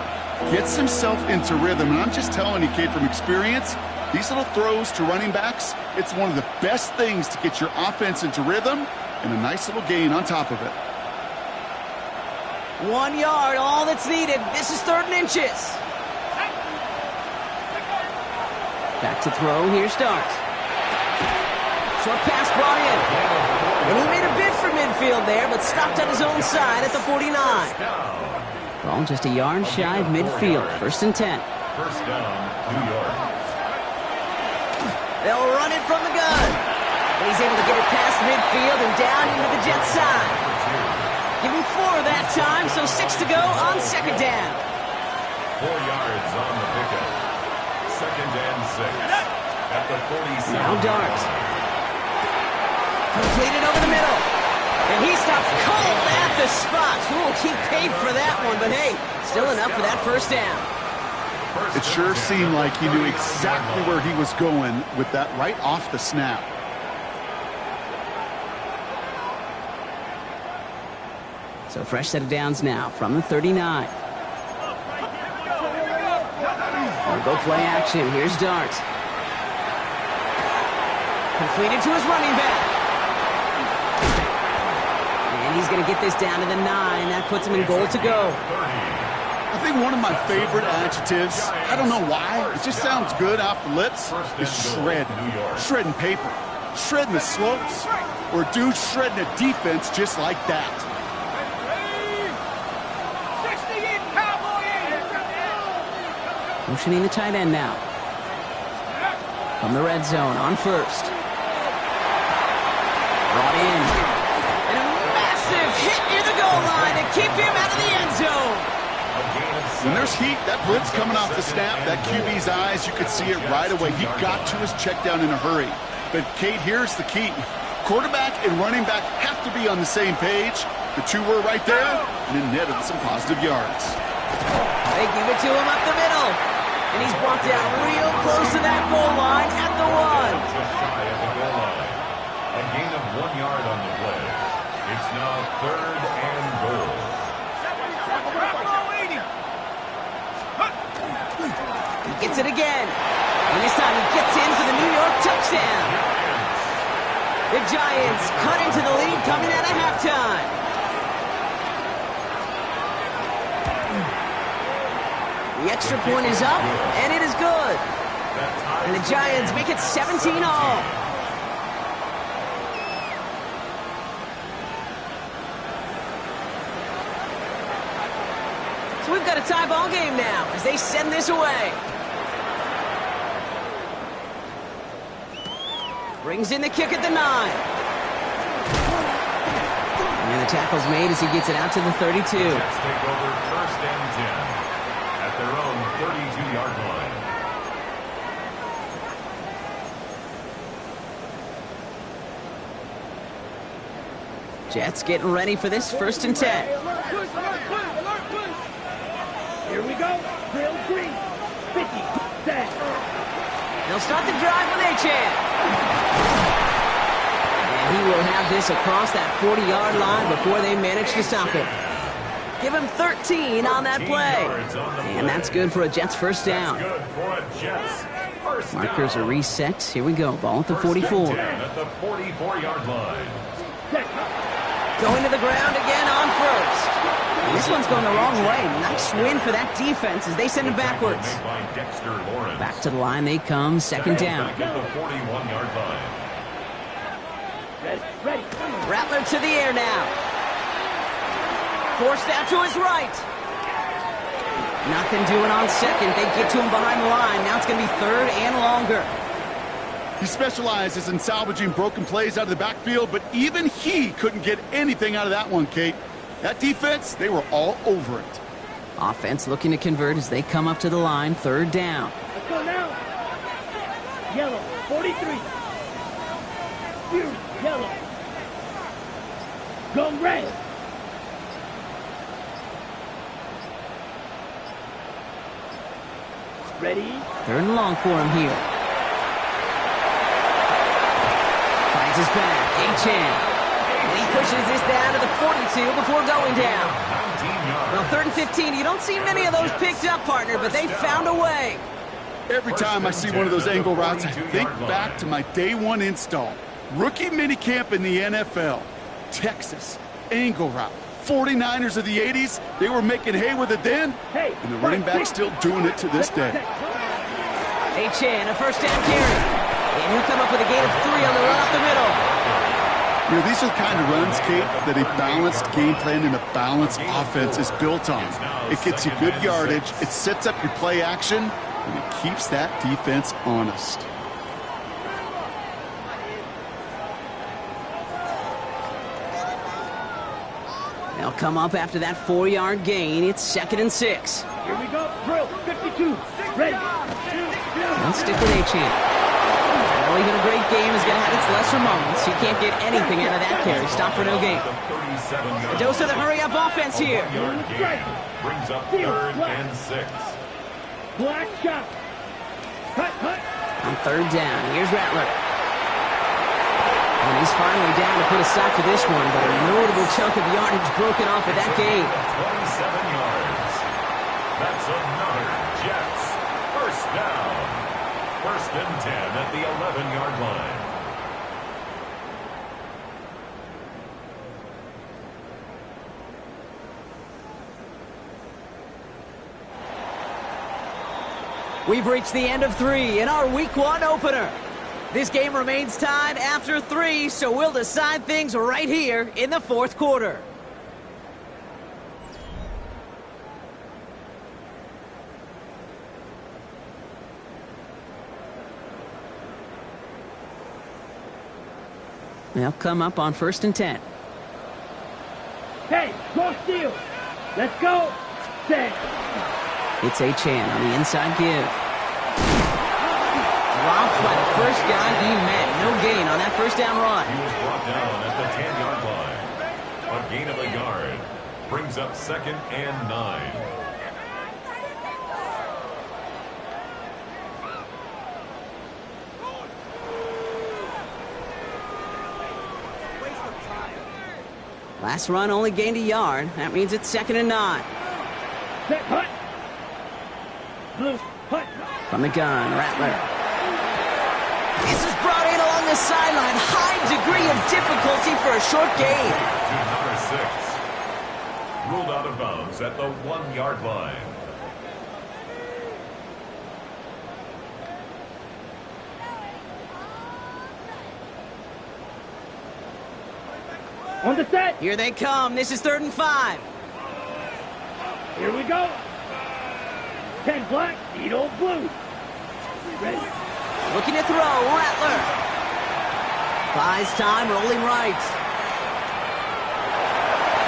gets himself into rhythm. And I'm just telling you, kid, from experience, these little throws to running backs, it's one of the best things to get your offense into rhythm and a nice little gain on top of it. 1 yard, all that's needed. This is 3rd and inches. Back to throw. Here starts. Short pass brought in. And he made a bid for midfield there, but stopped on his own side at the 49. Ball just a yard shy of midfield. 1st and 10. First down, New York. They'll run it from the gun. And he's able to get it past midfield and down into the Jets side. Give him 4 that time, so 6 to go on second down. 4 yards on the pickup. Second and 6. At the 46. Now Dart. Completed over the middle. And he stops cold at the spot. Ooh, he paid for that one, but hey, still enough for that first down. It sure seemed like he knew exactly where he was going with that right off the snap. So fresh set of downs now from the 39. They'll go play action. Here's Dart. Completed to his running back. And he's going to get this down to the 9. That puts him in goal to go. I think one of my favorite adjectives, I don't know why, it just sounds good off the lips, is shred. Shredding paper. Shredding the slopes. Or dude shredding a defense just like that. Motioning the tight end now. From the red zone on first. Brought in. And a massive hit near the goal line to keep him out of the end zone. When there's heat, that blitz coming off the snap, that QB's eyes, you could see it right away. He got to his check down in a hurry. But, Kate, here's the key. Quarterback and running back have to be on the same page. The two were right there, and it netted some positive yards. They give it to him up the middle. And he's brought down real close to that goal line at the 1. Just shy of the goal line. A gain of 1 yard on the play. It's now 3rd and goal. He gets it again. And this time he gets in for the New York touchdown. The Giants cut into the lead coming out of halftime. The extra point is up, and it is good. And the Giants make it 17-all. So we've got a tie ball game now as they send this away. Brings in the kick at the 9. And the tackle's made as he gets it out to the 32. Jets take over 1st and 10 at their own 32-yard line. Jets getting ready for this 1st and 10. Here we go. Drill 3. 50. Set. They'll start the drive when they chant. And he will have this across that 40-yard line before they manage to stop him. Give him 13 on that play. And that's good for a Jets first down. Markers are reset. Here we go. Ball at the 44. At the 44-yard line. Going to the ground again on first. And this one's going the wrong way. Nice win for that defense as they send it backwards. Back to the line they come. Second down. Back at the 41-yard line. Ready. Rattler to the air now. Forced out to his right. Nothing doing on second. They get to him behind the line. Now it's going to be 3rd and longer. He specializes in salvaging broken plays out of the backfield, but even he couldn't get anything out of that one, Kate. That defense, they were all over it. Offense looking to convert as they come up to the line, 3rd down. Let's go now. Yellow, 43. Fury, yellow. Go red. Ready? 3rd and long for him here. Finds his back, Achan. And he pushes this down to the 42 before going down. Well, 3rd and 15, you don't see many of those picked up, partner, but they found a way. Every time I see one of those angle routes, I think back to my day 1 install. Rookie minicamp in the NFL. Texas, angle route. 49ers of the 80s, they were making hay with it then, and the running back's still doing it to this day. Achan, a 1st down carry. And he'll come up with a gain of 3 on the run up the middle. You know, these are the kind of runs, Kate, that a balanced game plan and a balanced offense is built on. It gets you good yardage, it sets up your play action, and it keeps that defense honest. They'll come up after that 4-yard gain. It's 2nd and 6. Here we go. Drill, 52. Ready. They'll stick with Achan. Well, even a great game is going to have its lesser moments. You can't get anything out of that carry. Stop for no gain. A dose of the hurry-up offense here. Brings up 3rd and 6. Black shot. Cut. On 3rd down, here's Rattler. And he's finally down to put a stop to this one, but a notable chunk of yardage broken off of that game. 27 yards. That's another Jets. 1st down. 1st and 10 at the 11-yard line. We've reached the end of 3 in our Week 1 opener. This game remains tied after 3, so we'll decide things right here in the 4th quarter. They'll come up on 1st and 10. Hey, go steal. Let's go. Set. It's Achan on the inside give. Dropped by the first guy he met. No gain on that 1st down run. He was brought down at the 10-yard line. A gain of a yard. Brings up 2nd and 9. Last run only gained a yard. That means it's 2nd and 9. Set, hut. Blue, hut. From the gun, Rattler. This is brought in along the sideline. High degree of difficulty for a short gain. To number 6. Ruled out of bounds at the 1-yard line. On the set. Here they come. This is 3rd and 5. Here we go. 10 black, 8 old blue. Ready. Looking to throw, Rattler. Buys time, rolling right.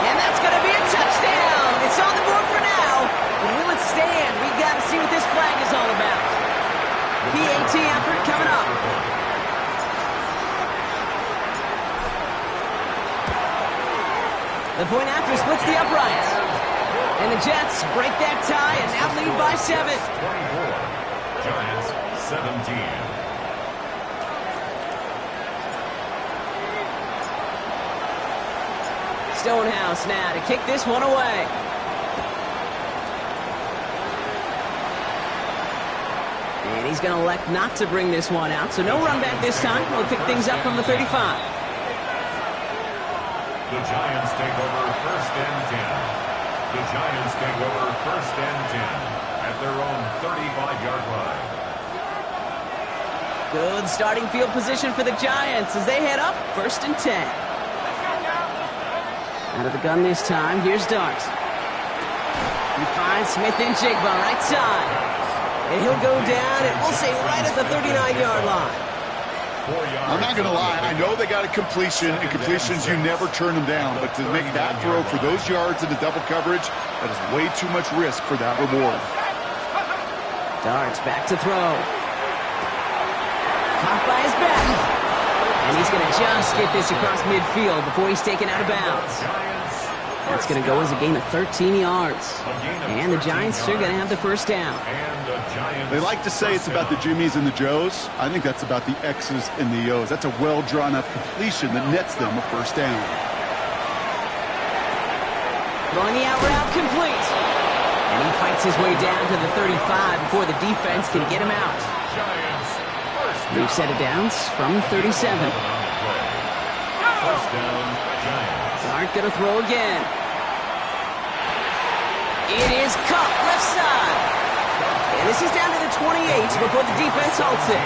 And that's going to be a touchdown. It's on the board for now. But will it stand? We got to see what this flag is all about. PAT effort coming up. The point after splits the uprights. And the Jets break that tie and now lead by 7. 24. Giants 17. Stonehouse now to kick this one away. And he's going to elect not to bring this one out, so no run back this time. We'll pick things up from the 35. The Giants take over 1st and 10. The Giants take over 1st and 10 at their own 35-yard line. Good starting field position for the Giants as they head up 1st and 10. Out of the gun this time, here's Dart. He finds Smith and Jigba right side. And he'll go down, and we'll say right at the 39-yard line. I'm not going to lie. I know they got a completion, and completions, you never turn them down. But to make that throw for those yards into double coverage, that is way too much risk for that reward. Darts back to throw. Caught by his back. And he's going to just get this across midfield before he's taken out of bounds. That's going to go as a gain of 13 yards. And the Giants are going to have the first down. They like to say it's about the Jimmies and the Joes. I think that's about the X's and the O's. That's a well-drawn-up completion that nets them a first down. Throwing the out route complete. And he fights his way down to the 35 before the defense can get him out. New set of downs from 37. First down, Giants. Dart going to throw again. It is caught left side. And this is down to the 28 before the defense halts it.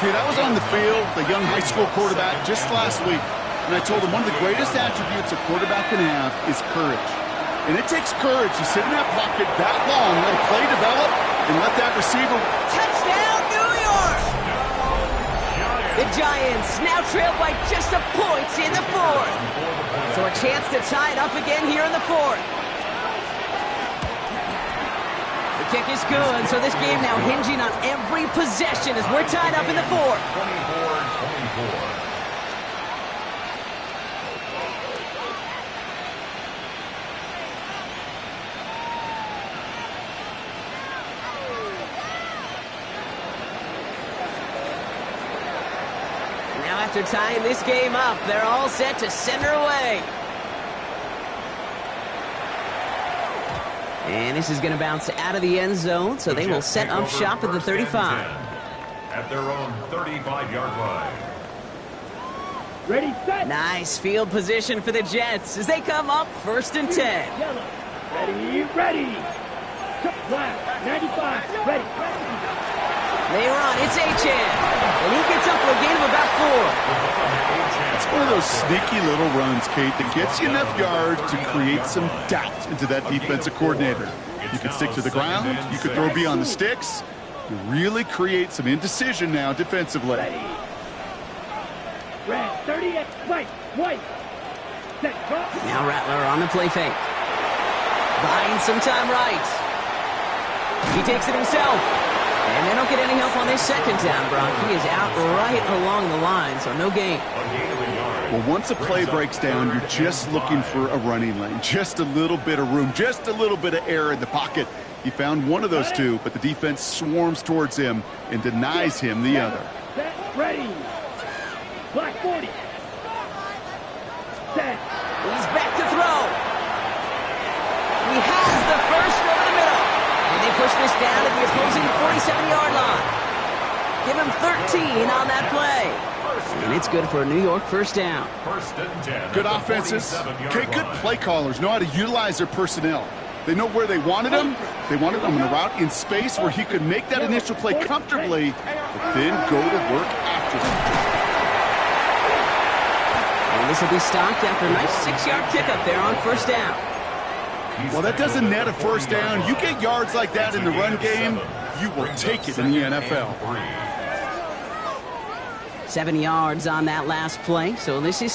Kid, I was on the field, the young high school quarterback, just last week, and I told him one of the greatest attributes a quarterback can have is courage. And it takes courage to sit in that pocket that long, let a play develop, and let that receiver... Touchdown, New York! The Giants now trail by just a point in the fourth. So a chance to tie it up again here in the fourth. The kick is good, so this game now hinging on every possession as we're tied up in the fourth. 24-24. Now after tying this game up, they're all set to send her away. And this is going to bounce out of the end zone, so they will set up shop at the 35. At their own 35-yard line. Ready, set. Nice field position for the Jets as they come up 1st and 10. Yellow. Ready, ready. Black, 95, ready. They run, it's HN. And he gets up for a gain of about 4. It's one of those sneaky little runs, Kate, that gets you enough yards to create some doubt into that defensive coordinator. You can stick to the ground, you could throw beyond the sticks. You really create some indecision now defensively. Red, 38, white. Set, drop. Now Rattler on the play fake. Buying some time right. He takes it himself. And they don't get any help on this second down, Brock. He is out right along the line, so no gain. Well, once a play breaks down, you're just looking for a running lane. Just a little bit of room, just a little bit of air in the pocket. He found one of those two, but the defense swarms towards him and denies him the other. Set, ready. Black 40. Set. He's back to throw. He has the first over the middle. And they push this down to the opposing 47-yard line. Give him 13 on that play. And it's good for a New York first down. Good offenses. Okay, good play callers know how to utilize their personnel. They know where they wanted him. They wanted him on the route in space where he could make that initial play comfortably, but then go to work after it. And this will be stopped after a nice 6-yard kick up there on first down. Well, that doesn't net a first down. You get yards like that in the run game, you will take it in the NFL. 7 yards on that last play, so this is